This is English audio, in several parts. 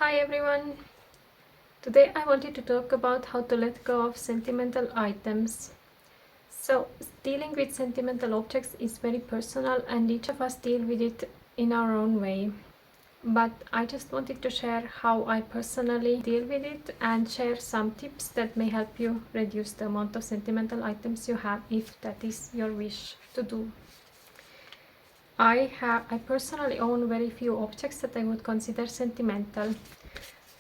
Hi everyone! Today I wanted to talk about how to let go of sentimental items. So, dealing with sentimental objects is very personal and each of us deal with it in our own way. But I just wanted to share how I personally deal with it and share some tips that may help you reduce the amount of sentimental items you have if that is your wish to do. I personally own very few objects that I would consider sentimental.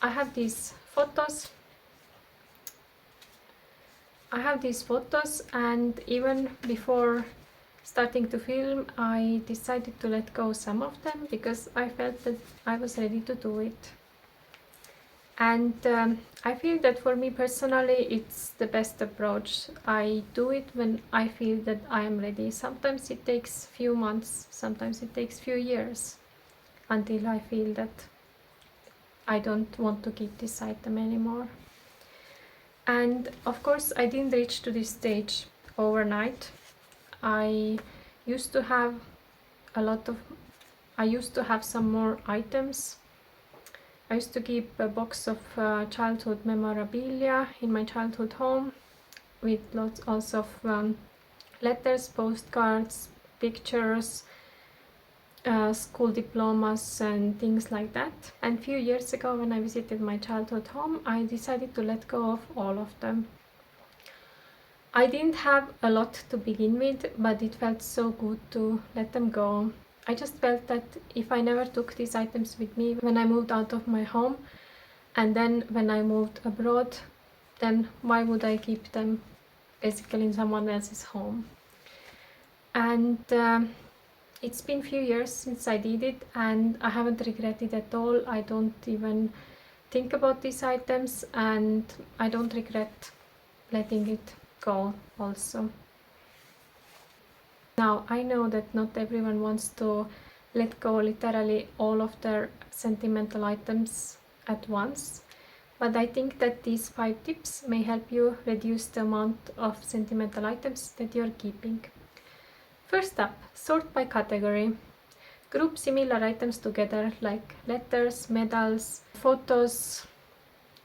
I have these photos and even before starting to film I decided to let go some of them because I felt that I was ready to do it. And I feel that for me personally it's the best approach. I do it when I feel that I am ready. Sometimes it takes few months, sometimes it takes few years until I feel that I don't want to keep this item anymore. And of course I didn't reach to this stage overnight. I used to have some more items. I used to keep a box of childhood memorabilia in my childhood home with lots also of letters, postcards, pictures, school diplomas and things like that. And a few years ago when I visited my childhood home, I decided to let go of all of them. I didn't have a lot to begin with, but it felt so good to let them go. I just felt that if I never took these items with me when I moved out of my home and then when I moved abroad, then why would I keep them basically in someone else's home? And it's been few years since I did it and I haven't regretted at all. I don't even think about these items and I don't regret letting it go also. Now I know that not everyone wants to let go literally all of their sentimental items at once, but I think that these 5 tips may help you reduce the amount of sentimental items that you're keeping. First up, sort by category. Group similar items together like letters, medals, photos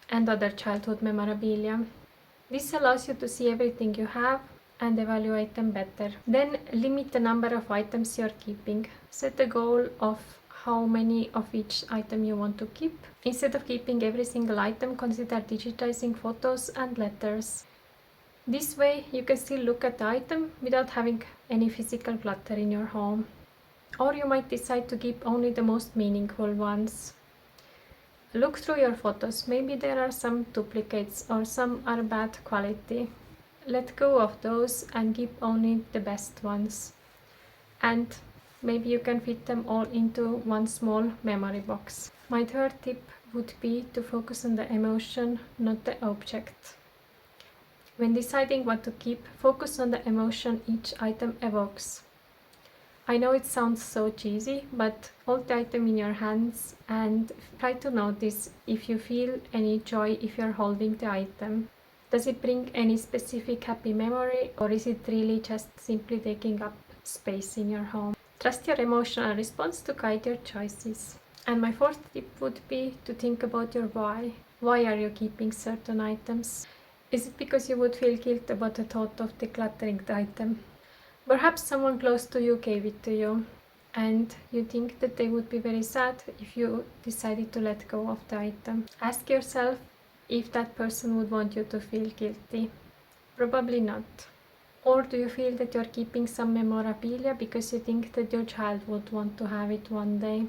and other childhood memorabilia. This allows you to see everything you have and evaluate them better. Then limit the number of items you're keeping. Set a goal of how many of each item you want to keep. Instead of keeping every single item, consider digitizing photos and letters. This way you can still look at the item without having any physical clutter in your home. Or you might decide to keep only the most meaningful ones. Look through your photos, maybe there are some duplicates or some are bad quality. Let go of those and keep only the best ones. And maybe you can fit them all into one small memory box. My third tip would be to focus on the emotion, not the object. When deciding what to keep, focus on the emotion each item evokes. I know it sounds so cheesy, but hold the item in your hands and try to notice if you feel any joy if you're holding the item. Does it bring any specific happy memory or is it really just simply taking up space in your home? Trust your emotional response to guide your choices. And my fourth tip would be to think about your why. Why are you keeping certain items? Is it because you would feel guilt about the thought of decluttering the item? Perhaps someone close to you gave it to you and you think that they would be very sad if you decided to let go of the item. Ask yourself if that person would want you to feel guilty. Probably not. Or do you feel that you're keeping some memorabilia because you think that your child would want to have it one day?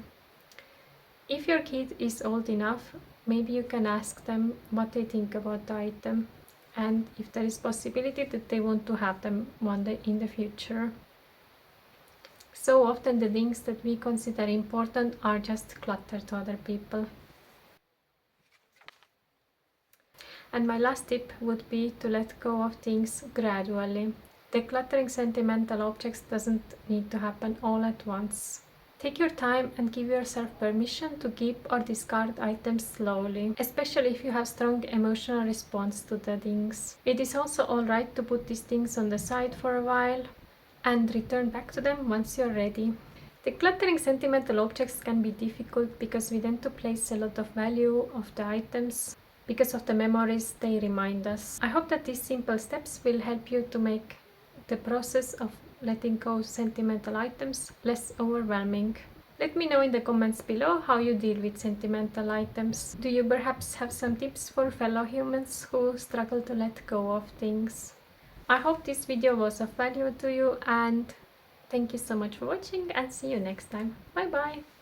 If your kid is old enough, maybe you can ask them what they think about the item and if there is possibility that they want to have them one day in the future. So often the things that we consider important are just clutter to other people. And my last tip would be to let go of things gradually. Decluttering sentimental objects doesn't need to happen all at once. Take your time and give yourself permission to keep or discard items slowly, especially if you have strong emotional response to the things. It is also alright to put these things on the side for a while and return back to them once you're ready. Decluttering sentimental objects can be difficult because we tend to place a lot of value of the items because of the memories they remind us. I hope that these simple steps will help you to make the process of letting go sentimental items less overwhelming. Let me know in the comments below how you deal with sentimental items. Do you perhaps have some tips for fellow humans who struggle to let go of things? I hope this video was of value to you, and thank you so much for watching, and see you next time. Bye bye!